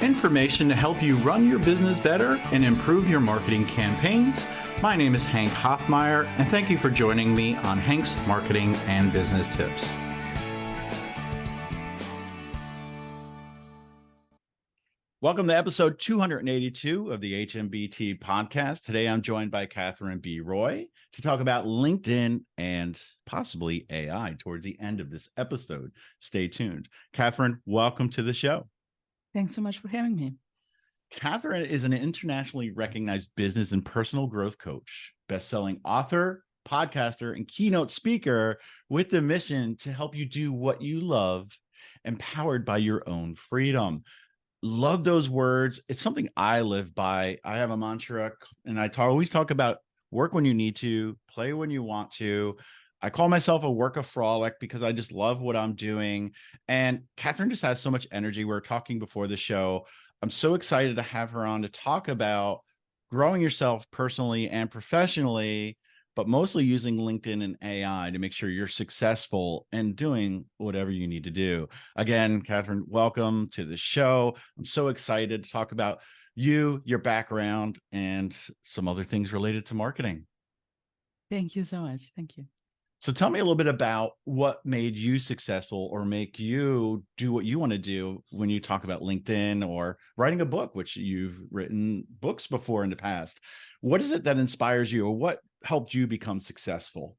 Information to help you run your business better and improve your marketing campaigns. My name is Hank Hoffmeyer, and thank you for joining me on Hank's Marketing and Business Tips. Welcome to episode 282 of the HMBT podcast. Today, I'm joined by Catherine B. Roy to talk about LinkedIn and possibly AI towards the end of this episode. Stay tuned. Catherine, welcome to the show. Thanks so much for having me. Catherine is an internationally recognized business and personal growth coach, best-selling author, podcaster, and keynote speaker with the mission to help you do what you love, empowered by your own freedom. Love those words. It's something I live by. I have a mantra, and I always talk about work when you need to, play when you want to. I call myself a workaholic because I just love what I'm doing. And Catherine just has so much energy. We were talking before the show. I'm so excited to have her on to talk about growing yourself personally and professionally, but mostly using LinkedIn and AI to make sure you're successful and doing whatever you need to do. Again, Catherine, welcome to the show. I'm so excited to talk about you, your background, and some other things related to marketing. Thank you so much. Thank you. So tell me a little bit about what made you successful or make you do what you want to do when you talk about LinkedIn or writing a book, which you've written books before in the past. What is it that inspires you, or what helped you become successful?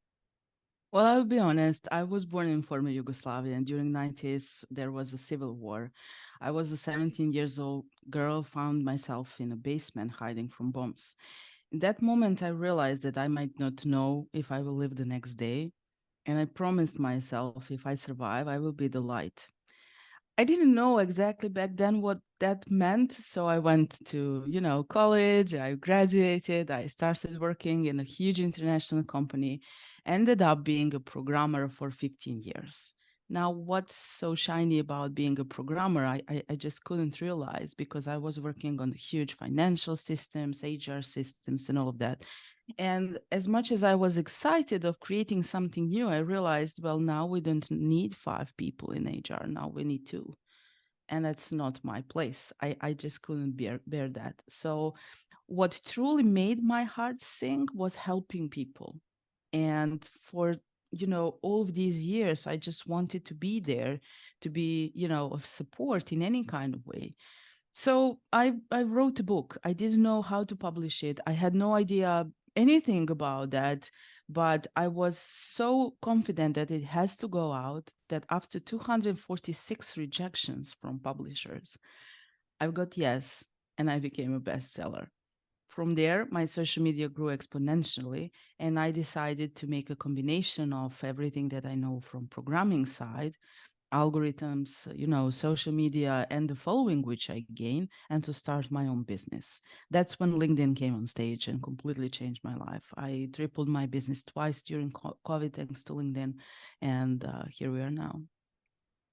Well, I'll be honest. I was born in former Yugoslavia, and during the 90s, there was a civil war. I was a 17 years old girl, found myself in a basement hiding from bombs. In that moment, I realized that I might not know if I will live the next day. And I promised myself, if I survive, I will be the light. I didn't know exactly back then what that meant. So I went to, college, I graduated, I started working in a huge international company, ended up being a programmer for 15 years. Now, what's so shiny about being a programmer? I just couldn't realize, because I was working on huge financial systems, HR systems, and all of that. And as much as I was excited of creating something new, I realized, well, now we don't need 5 people in HR. Now we need 2. And that's not my place. I just couldn't bear that. So what truly made my heart sing was helping people. And for all of these years, I just wanted to be there, to be, of support in any kind of way. So I wrote a book. I didn't know how to publish it. I had no idea anything about that, but I was so confident that it has to go out that after 246 rejections from publishers, I've got yes, and I became a bestseller. From there, my social media grew exponentially, and I decided to make a combination of everything that I know from programming side, algorithms, social media, and the following which I gain, and to start my own business. That's when LinkedIn came on stage and completely changed my life. I tripled my business twice during COVID thanks to LinkedIn, and here we are now.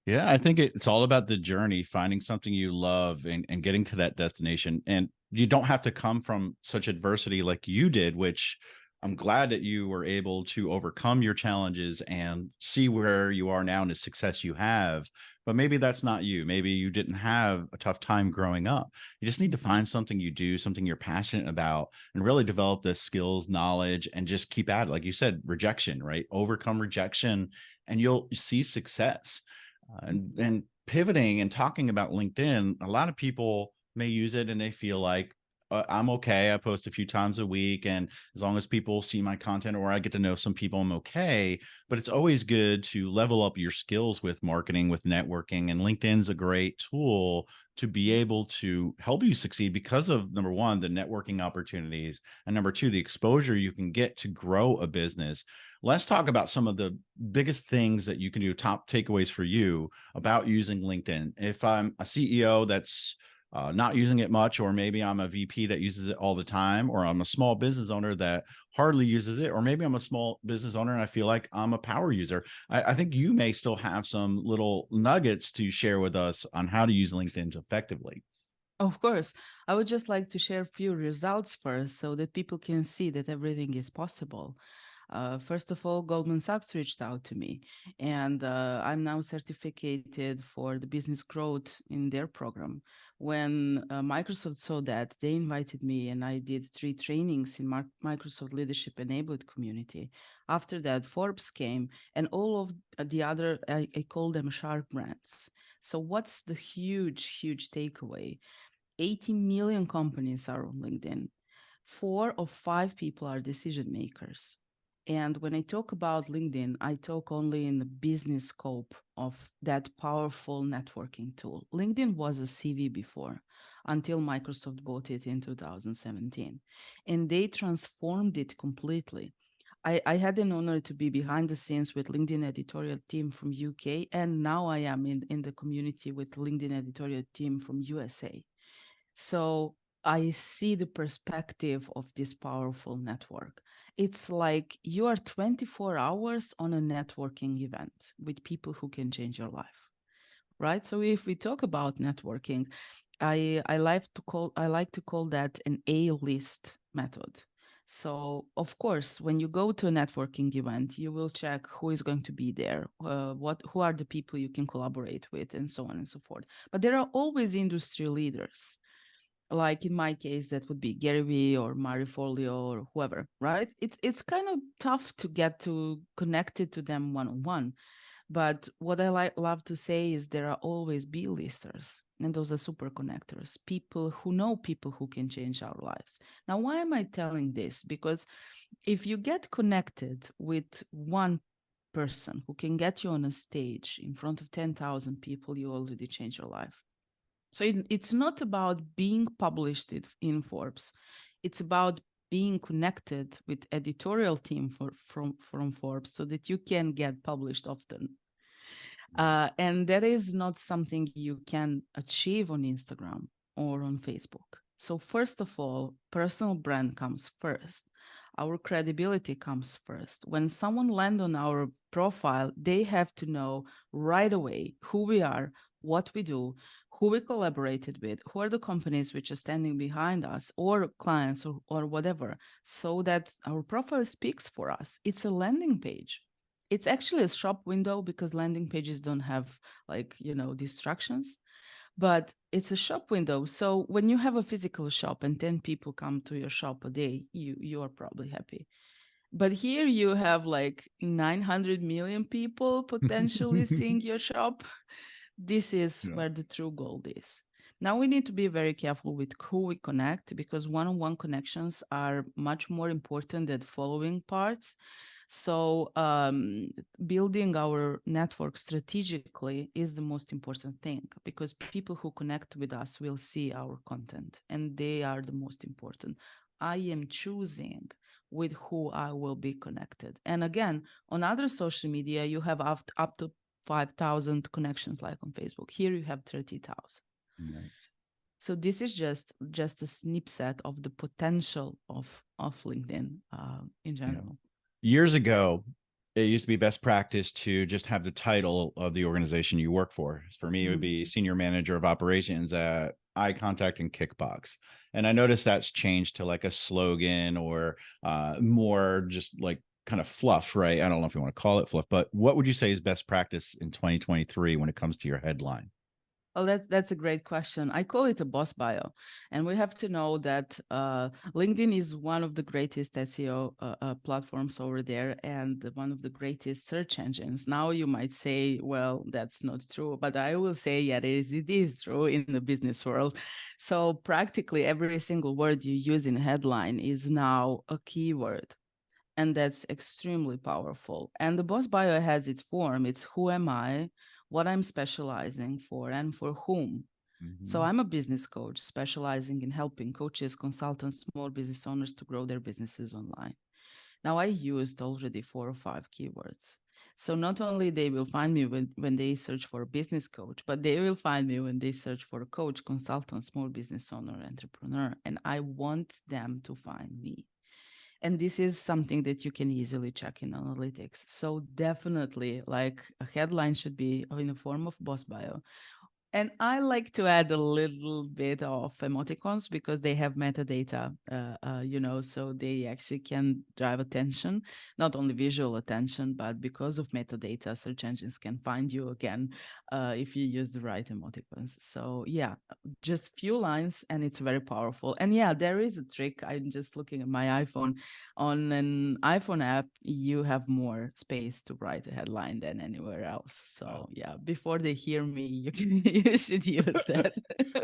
Yeah, I think it's all about the journey, finding something you love and getting to that destination. And you don't have to come from such adversity like you did, which I'm glad that you were able to overcome your challenges and see where you are now and the success you have. But maybe that's not you. Maybe you didn't have a tough time growing up. You just need to find something you do, something you're passionate about, and really develop the skills, knowledge, and just keep at it. Like you said, rejection, right? Overcome rejection, and you'll see success. And pivoting and talking about LinkedIn, a lot of people may use it and they feel like I'm okay. I post a few times a week, and as long as people see my content or I get to know some people, I'm okay. But it's always good to level up your skills with marketing, with networking, and LinkedIn's a great tool to be able to help you succeed because of, number one, the networking opportunities, and number two, the exposure you can get to grow a business. Let's talk about some of the biggest things that you can do, top takeaways for you about using LinkedIn. If I'm a CEO that's not using it much, or maybe I'm a VP that uses it all the time, or I'm a small business owner that hardly uses it, or maybe I'm a small business owner and I feel like I'm a power user. I think you may still have some little nuggets to share with us on how to use LinkedIn effectively. Of course, I would just like to share a few results first so that people can see that everything is possible. First of all, Goldman Sachs reached out to me, and I'm now certificated for the business growth in their program. When Microsoft saw that, they invited me, and I did 3 trainings in Microsoft Leadership Enabled community. After that, Forbes came, and all of the other, I call them sharp brands. So, what's the huge takeaway? 80 million companies are on LinkedIn. 4 of 5 people are decision makers. And when I talk about LinkedIn, I talk only in the business scope of that powerful networking tool. LinkedIn was a CV before until Microsoft bought it in 2017. And they transformed it completely. I had an honor to be behind the scenes with LinkedIn editorial team from UK, and now I am in the community with LinkedIn editorial team from USA. So I see the perspective of this powerful network. It's like you are 24 hours on a networking event with people who can change your life, right? So if we talk about networking, I like to call that an A-list method. So of course, when you go to a networking event, you will check who is going to be there, who are the people you can collaborate with, and so on and so forth. But there are always industry leaders, like in my case that would be Gary Vee or Mario Forleo or whoever, right? It's kind of tough to get to connected to them one-on-one, but what I love to say is there are always B-listers, and those are super connectors, people who know people who can change our lives. Now, why am I telling this? Because if you get connected with one person who can get you on a stage in front of 10,000 people, you already change your life. So it's not about being published in Forbes. It's about being connected with editorial team from Forbes so that you can get published often. And that is not something you can achieve on Instagram or on Facebook. So first of all, personal brand comes first. Our credibility comes first. When someone lands on our profile, they have to know right away who we are, what we do, who we collaborated with, who are the companies which are standing behind us, or clients, or whatever, so that our profile speaks for us. It's a landing page. It's actually a shop window because landing pages don't have, like, distractions, but it's a shop window. So when you have a physical shop and 10 people come to your shop a day, you are probably happy. But here you have like 900 million people potentially seeing your shop. This is Yeah. where the true gold is. Now we need to be very careful with who we connect, because one-on-one connections are much more important than following parts. So building our network strategically is the most important thing, because people who connect with us will see our content, and they are the most important. I am choosing with who I will be connected. And again, on other social media, you have up to 5,000 connections, like on Facebook. Here you have 30,000. Right. So this is just a snippet of the potential of LinkedIn in Yeah. general. Years ago, it used to be best practice to just have the title of the organization you work for. For me, it would be senior manager of operations at Eye Contact and Kickbox. And I noticed that's changed to like a slogan or more just like kind of fluff, right? I don't know if you want to call it fluff, but what would you say is best practice in 2023 when it comes to your headline? Well, that's a great question. I call it a boss bio, and we have to know that LinkedIn is one of the greatest SEO platforms over there, and one of the greatest search engines. Now you might say, well, that's not true, but I will say, yeah, it is true in the business world. So practically every single word you use in headline is now a keyword. And that's extremely powerful. And the boss bio has its form. It's who am I, what I'm specializing for, and for whom. So Mhm. I'm a business coach specializing in helping coaches, consultants, small business owners to grow their businesses online. Now I used already 4 or 5 keywords. So not only they will find me when they search for a business coach, but they will find me when they search for a coach, consultant, small business owner, entrepreneur. And I want them to find me. And this is something that you can easily check in analytics. So definitely, like, a headline should be in the form of boss bio. And I like to add a little bit of emoticons because they have metadata, so they actually can drive attention, not only visual attention, but because of metadata, search engines can find you again if you use the right emoticons. So yeah, just few lines and it's very powerful. And yeah, there is a trick. I'm just looking at my iPhone. On an iPhone app, you have more space to write a headline than anywhere else. So Wow. yeah, before they hear me, you should use that.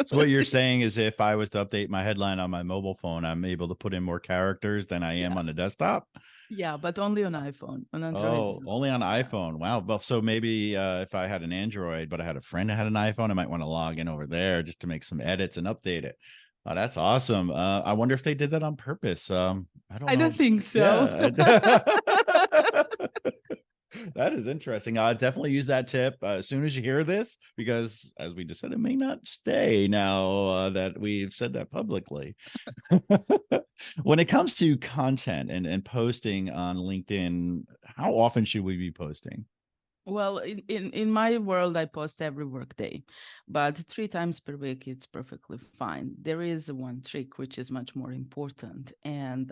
So what you're saying is if I was to update my headline on my mobile phone, I'm able to put in more characters than I am Yeah, on the desktop? yeah, but only on iPhone. On Android, Oh, no. only on Yeah. iPhone. Wow. Well, so maybe if I had an Android, but I had a friend that had an iPhone, I might want to log in over there just to make some edits and update it. Oh, that's awesome. I wonder if they did that on purpose. I don't I don't know. think so. Yeah. That is interesting. I'll definitely use that tip as soon as you hear this, because as we just said, it may not stay now that we've said that publicly. When it comes to content and posting on LinkedIn, how often should we be posting? Well, in my world, I post every workday, but 3 times per week, it's perfectly fine. There is one trick which is much more important, and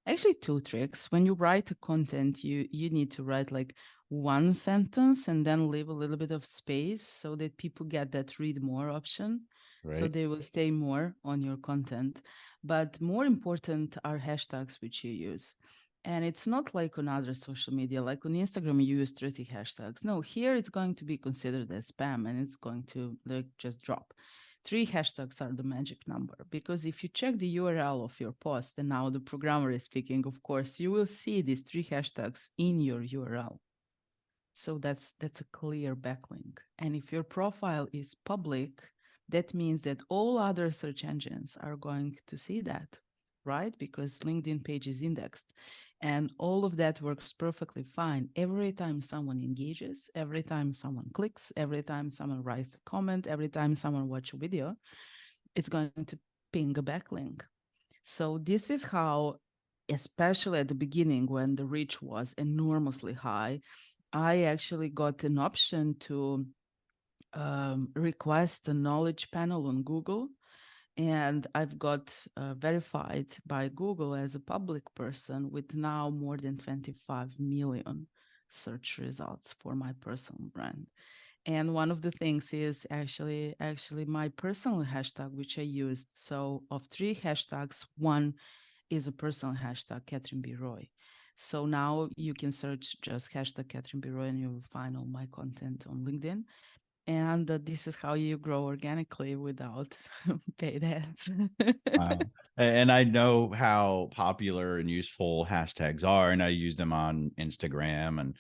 actually two tricks. When you write a content, you need to write like one sentence and then leave a little bit of space so that people get that read more option, so Right. they will stay more on your content. But more important are hashtags which you use. And it's not like on other social media, like on Instagram, you use 30 hashtags. No, here it's going to be considered as spam and it's going to like just drop. 3 hashtags are the magic number because if you check the URL of your post, and now the programmer is speaking, of course, you will see these 3 hashtags in your URL. So that's a clear backlink. And if your profile is public, that means that all other search engines are going to see that, right? Because LinkedIn page is indexed. And all of that works perfectly fine. Every time someone engages, every time someone clicks, every time someone writes a comment, every time someone watches a video, it's going to ping a backlink. So this is how, especially at the beginning when the reach was enormously high, I actually got an option to request a knowledge panel on Google. And I've got verified by Google as a public person with now more than 25 million search results for my personal brand. And one of the things is actually my personal hashtag, which I used. So of 3 hashtags, one is a personal hashtag, Catherine B. Roy. So now you can search just hashtag Catherine B. Roy and you will find all my content on LinkedIn. And this is how you grow organically without paid ads. Wow. And I know how popular and useful hashtags are, and I use them on Instagram and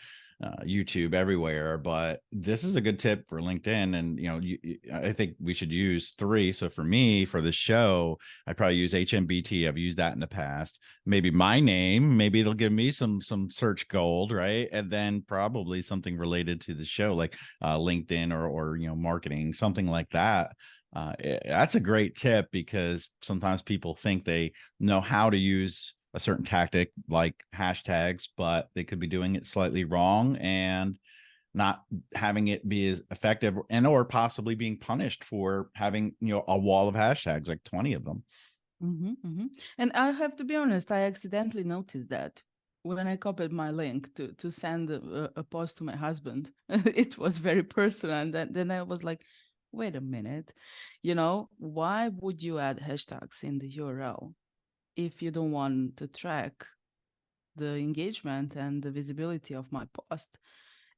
YouTube everywhere. But this is a good tip for LinkedIn. And, I think we should use three. So for me, for the show, I'd probably use HMBT. I've used that in the past. Maybe my name, maybe it'll give me some search gold, right? And then probably something related to the show, like LinkedIn or marketing, something like that. That's a great tip because sometimes people think they know how to use a certain tactic like hashtags, but they could be doing it slightly wrong and not having it be as effective and or possibly being punished for having a wall of hashtags, like 20 of them. And I have to be honest, I accidentally noticed that when I copied my link to send a post to my husband, it was very personal. And then I was like, wait a minute, why would you add hashtags in the URL if you don't want to track the engagement and the visibility of my post?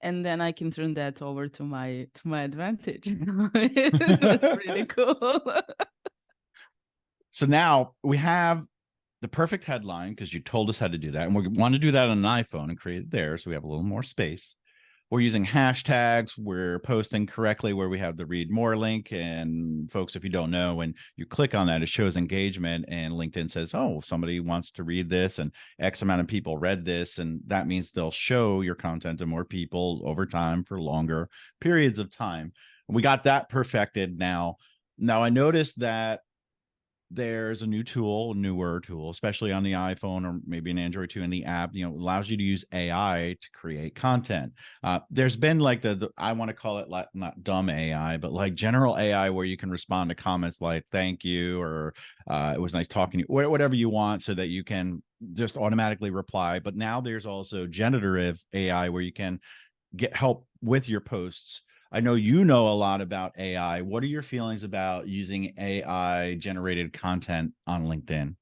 And then I can turn that over to my advantage. It was really cool. So now we have the perfect headline because you told us how to do that. And we want to do that on an iPhone and create it there. So we have a little more space. We're using hashtags. We're posting correctly where we have the read more link. And folks, if you don't know, when you click on that, it shows engagement and LinkedIn says, oh, somebody wants to read this and X amount of people read this. And that means they'll show your content to more people over time for longer periods of time. We got that perfected now. Now I noticed that there's a newer tool, especially on the iPhone or maybe an Android too, in the app, allows you to use AI to create content. There's been like I want to call it like not dumb AI, but like general AI where you can respond to comments like thank you or it was nice talking to you, whatever you want, so that you can just automatically reply. But now there's also generative AI where you can get help with your posts. I know you know a lot about AI. What are your feelings about using AI generated content on LinkedIn?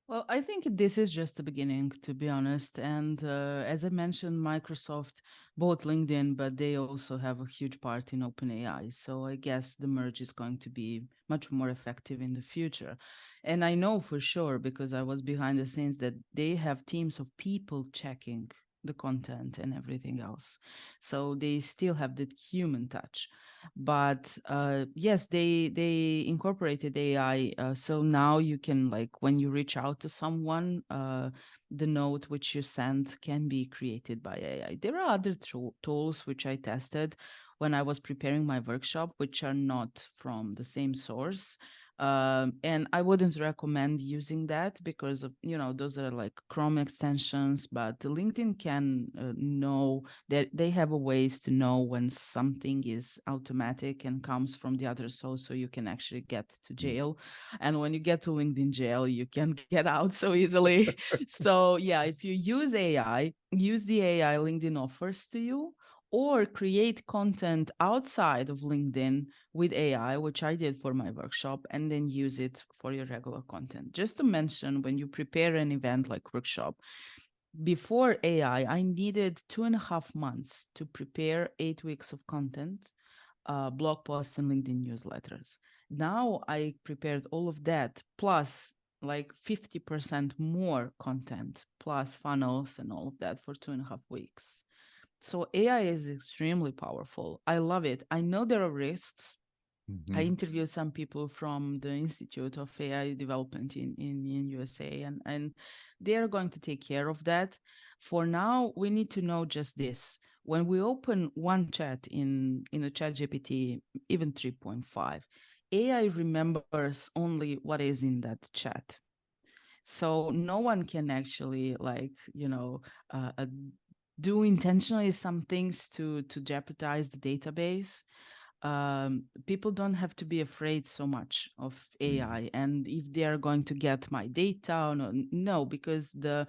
Well, I think this is just the beginning, to be honest. And as I mentioned, Microsoft bought LinkedIn, but they also have a huge part in OpenAI. So I guess the merge is going to be much more effective in the future. And I know for sure, because I was behind the scenes, that they have teams of people checking the content and everything else. So they still have that human touch. But yes, they incorporated AI, so now you can, like, when you reach out to someone, the note which you send can be created by AI. There are other tools which I tested when I was preparing my workshop, which are not from the same source. And I wouldn't recommend using that because of, those are like Chrome extensions, but LinkedIn can know that they have a ways to know when something is automatic and comes from the other source, so you can actually get to jail. And when you get to LinkedIn jail, you can't get out so easily. So yeah, if you use AI, use the AI LinkedIn offers to you, or create content outside of LinkedIn with AI, which I did for my workshop, and then use it for your regular content. Just to mention, when you prepare an event like workshop, before AI, I needed 2.5 months to prepare 8 weeks of content, blog posts, and LinkedIn newsletters. Now I prepared all of that, plus like 50% more content, plus funnels and all of that for 2.5 weeks. So AI is extremely powerful. I love it. I know there are risks. I Mhm. interviewed some people from the Institute of AI Development in USA, and they are going to take care of that. For now, we need to know just this. When we open one chat in a chat GPT, even 3.5, AI remembers only what is in that chat. So no one can actually, like, do intentionally some things to jeopardize the database. People don't have to be afraid so much of Mhm. AI, and if they are going to get my data or no, because the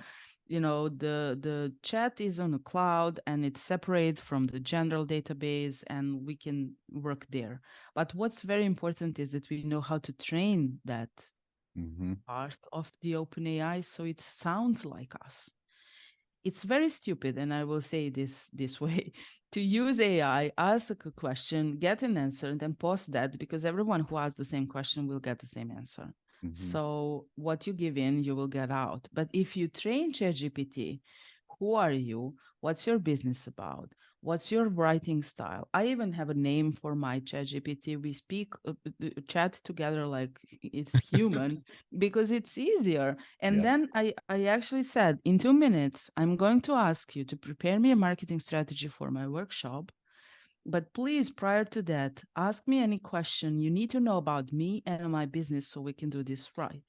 chat is on a cloud and it's separate from the general database, and we can work there. But what's very important is that we know how to train that Mhm. part of the OpenAI so it sounds like us. It's very stupid, and I will say this way: to use AI, ask a question, get an answer, and then post that, because everyone who asks the same question will get the same answer. Mhm. So what you give in, you will get out. But if you train ChatGPT, who are you? What's your business about? What's your writing style? I even have a name for my ChatGPT. We speak, chat together like it's human, because it's easier. And Yeah. then I actually said, in 2 minutes, I'm going to ask you to prepare me a marketing strategy for my workshop. But please, prior to that, ask me any question you need to know about me and my business so we can do this right.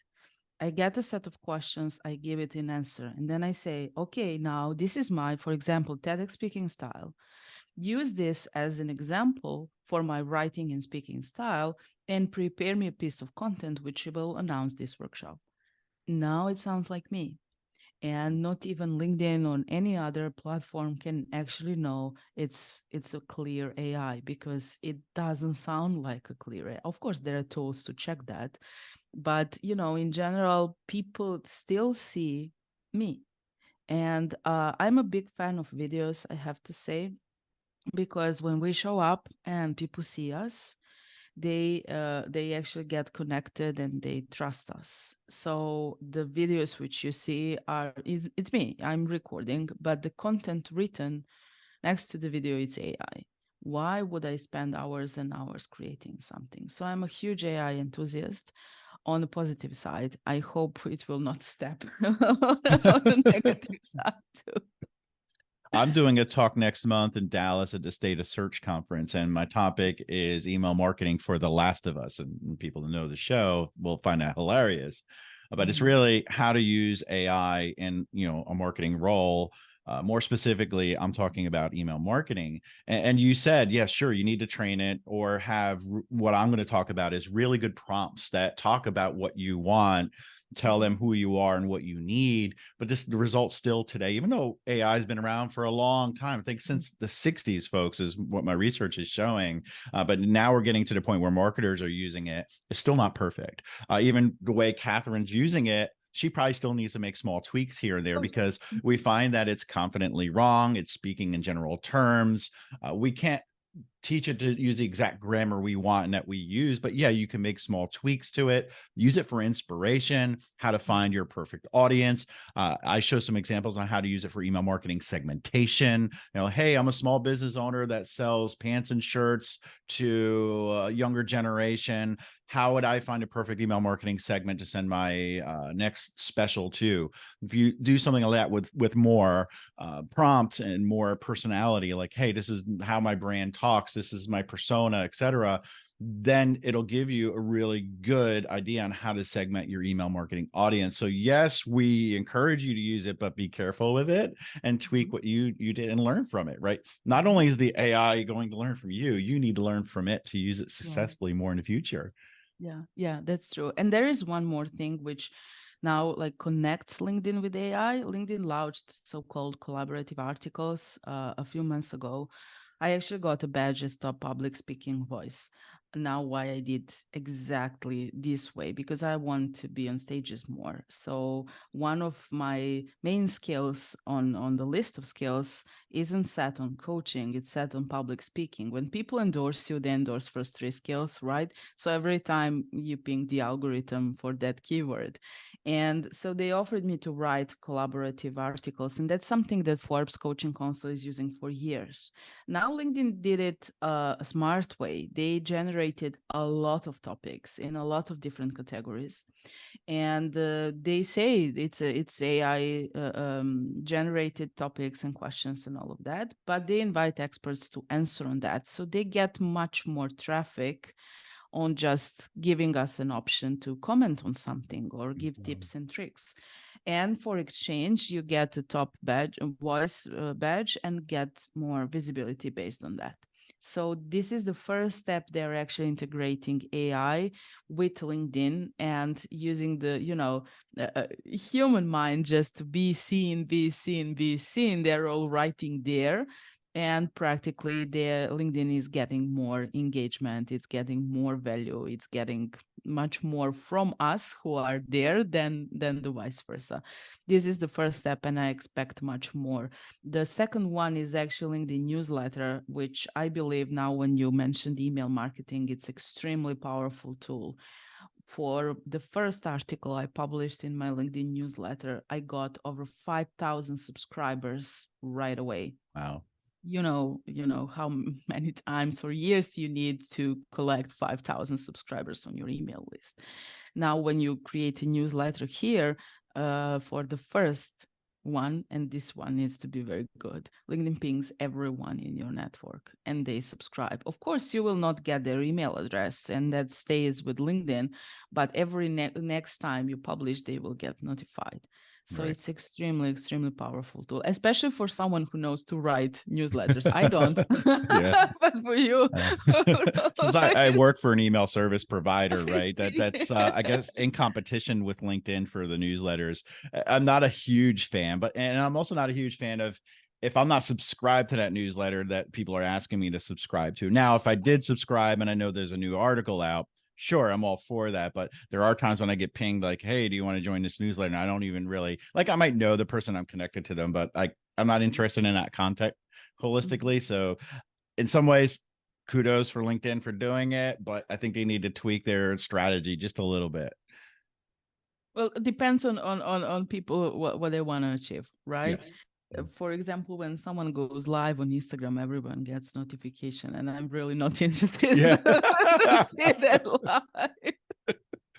I get a set of questions, I give it an answer, and then I say, okay, now this is my, for example, TEDx speaking style. Use this as an example for my writing and speaking style, and prepare me a piece of content which will announce this workshop. Now it sounds like me. And not even LinkedIn or any other platform can actually know it's a clear AI, because it doesn't sound like a clear AI. Of course, there are tools to check that, but in general, people still see me. And I'm a big fan of videos, I have to say, because when we show up and people see us, they actually get connected and they trust us. So the videos which you see it's me, I'm recording, but the content written next to the video, it's AI. Why would I spend hours and hours creating something? So I'm a huge AI enthusiast. On the positive side, I hope it will not step on the negative side too. I'm doing a talk next month in Dallas at the State of Search conference, and my topic is email marketing for The Last of Us. And people who know the show will find that hilarious. But it's Mhm. really how to use AI in a marketing role. More specifically, I'm talking about email marketing. And you said, yeah, sure, you need to train it or have what I'm going to talk about is really good prompts that talk about what you want, tell them who you are and what you need. But the results still today, even though AI has been around for a long time, I think since the 60s, folks, is what my research is showing. But now we're getting to the point where marketers are using it. It's still not perfect. Even the way Catherine's using it, she probably still needs to make small tweaks here and there because we find that it's confidently wrong. It's speaking in general terms. We can't teach it to use the exact grammar we want and that we use, but yeah, you can make small tweaks to it, use it for inspiration, how to find your perfect audience. I show some examples on how to use it for email marketing segmentation. Hey, I'm a small business owner that sells pants and shirts to a younger generation. How would I find a perfect email marketing segment to send my next special to? If you do something like that with more prompt and more personality, like, hey, this is how my brand talks, this is my persona, etc., then it'll give you a really good idea on how to segment your email marketing audience. So yes, we encourage you to use it, but be careful with it and tweak what you did and learn from it, right? Not only is the AI going to learn from you, you need to learn from it to use it Yeah. successfully more in the future. Yeah, that's true. And there is one more thing which now like connects LinkedIn with AI. LinkedIn launched so-called collaborative articles a few months ago. I actually got a badge as top public speaking voice. Now, why I did exactly this way, because I want to be on stages more. So one of my main skills on the list of skills isn't set on coaching, it's set on public speaking. When people endorse you, they endorse first three skills, right? So every time you ping the algorithm for that keyword. And so they offered me to write collaborative articles. And that's something that Forbes Coaching Council is using for years. Now LinkedIn did it a smart way. They generated a lot of topics in a lot of different categories. And they say it's AI generated topics and questions and all of that, but they invite experts to answer on that. So they get much more traffic on just giving us an option to comment on something or give tips and tricks. And for exchange, you get a top badge, a voice badge, and get more visibility based on that. So this is the first step. They're actually integrating AI with LinkedIn and using the, human mind just to be seen, be seen, be seen. They're all writing there, and practically their LinkedIn is getting more engagement, it's getting more value, it's getting much more from us who are there than the vice versa. This is the first step, and I expect much more. The second one is actually the newsletter, which I believe now, when you mentioned email marketing, it's extremely powerful tool. For the first article I published in my LinkedIn newsletter, I got over 5,000 subscribers right away. Wow. You know how many times or years you need to collect 5,000 subscribers on your email list. Now, when you create a newsletter here, for the first one, and this one needs to be very good, LinkedIn pings everyone in your network and they subscribe. Of course, you will not get their email address, and that stays with LinkedIn, but every next time you publish, they will get notified. So Right. it's extremely, extremely powerful tool, especially for someone who knows to write newsletters. I don't, Yeah. but for you, Since I work for an email service provider, right? That's I yes. guess in competition with LinkedIn for the newsletters. I'm not a huge fan, and I'm also not a huge fan of if I'm not subscribed to that newsletter that people are asking me to subscribe to. Now, if I did subscribe and I know there's a new article out, sure, I'm all for that. But there are times when I get pinged like, hey, do you want to join this newsletter? And I don't even really like, I might know the person, I'm connected to them, but I'm not interested in that content holistically. So in some ways, kudos for LinkedIn for doing it, but I think they need to tweak their strategy just a little bit. Well, it depends on people what they want to achieve, Yeah. right? For example, when someone goes live on Instagram, everyone gets notification, and I'm really not interested Yeah. to see that live.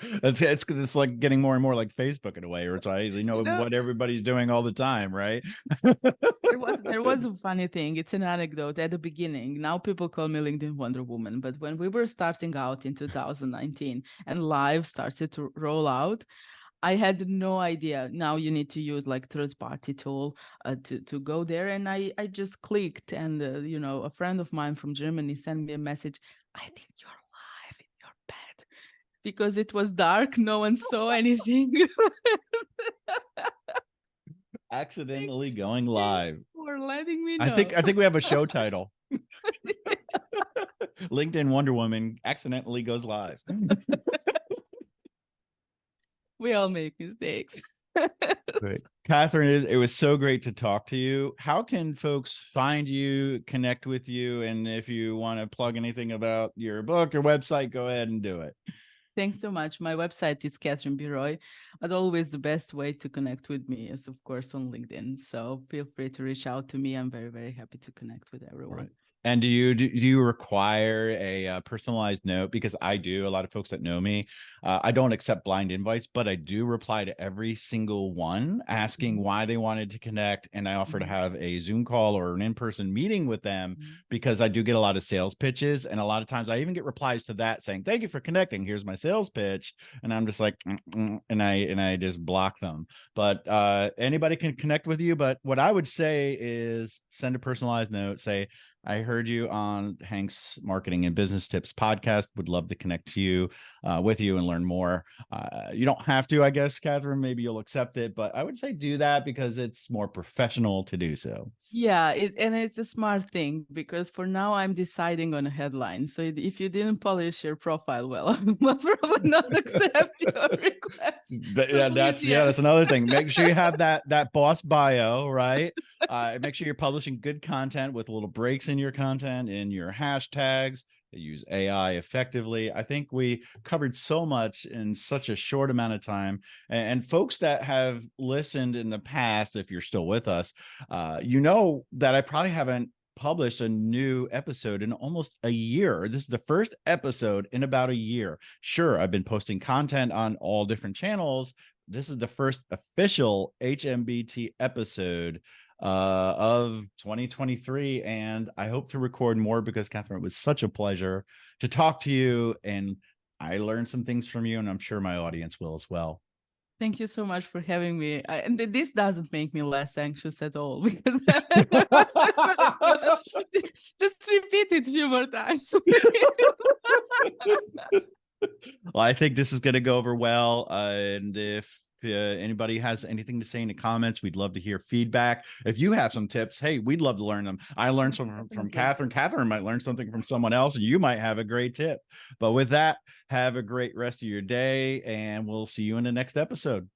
It's like getting more and more like Facebook in a way, or it's like, you know, You know, what everybody's doing all the time, right? there was a funny thing. It's an anecdote at the beginning. Now people call me LinkedIn Wonder Woman, but when we were starting out in 2019 and live started to roll out, I had no idea. Now you need to use like third-party tool to go there, and I just clicked, and a friend of mine from Germany sent me a message. I think you're live in your bed because it was dark. No one saw anything. Accidentally going Thanks live. for letting me I know. think we have a show title. LinkedIn Wonder Woman accidentally goes live. We all make mistakes. Great. Catherine, it was so great to talk to you. How can folks find you, connect with you? And if you want to plug anything about your book or website, go ahead and do it. Thanks so much. My website is Catherine Biroy, but always the best way to connect with me is, of course, on LinkedIn. So feel free to reach out to me. I'm very, very happy to connect with everyone. Right. And do you require a personalized note? Because I do. A lot of folks that know me, I don't accept blind invites, but I do reply to every single one asking why they wanted to connect, and I offer to have a Zoom call or an in-person meeting with them because I do get a lot of sales pitches, and a lot of times I even get replies to that saying, "Thank you for connecting. Here's my sales pitch," and I'm just like, and I just block them. But anybody can connect with you. But what I would say is send a personalized note. Say, I heard you on Hank's Marketing and Business Tips podcast. Would love to connect to you, with you, and learn more. You don't have to, I guess, Catherine. Maybe you'll accept it, but I would say do that because it's more professional to do so. Yeah, and it's a smart thing because for now I'm deciding on a headline. So if you didn't polish your profile well, I will probably not accept your request. So please, That's another thing. Make sure you have that boss bio, right? Make sure you're publishing good content with little breaks in your content, in your hashtags. They use AI effectively. I think we covered so much in such a short amount of time. And folks that have listened in the past, if you're still with us, you know that I probably haven't published a new episode in almost a year. This is the first episode in about a year. Sure, I've been posting content on all different channels. This is the first official HMBT episode of 2023, and I hope to record more because Catherine, it was such a pleasure to talk to you, and I learned some things from you, and I'm sure my audience will as well. Thank you so much for having me. And this doesn't make me less anxious at all because just repeat it a few more times. Well, I think this is going to go over well. And if anybody has anything to say in the comments, we'd love to hear feedback. If you have some tips, hey, we'd love to learn them. I learned some from Catherine. Catherine might learn something from someone else, and you might have a great tip. But with that, have a great rest of your day, and we'll see you in the next episode.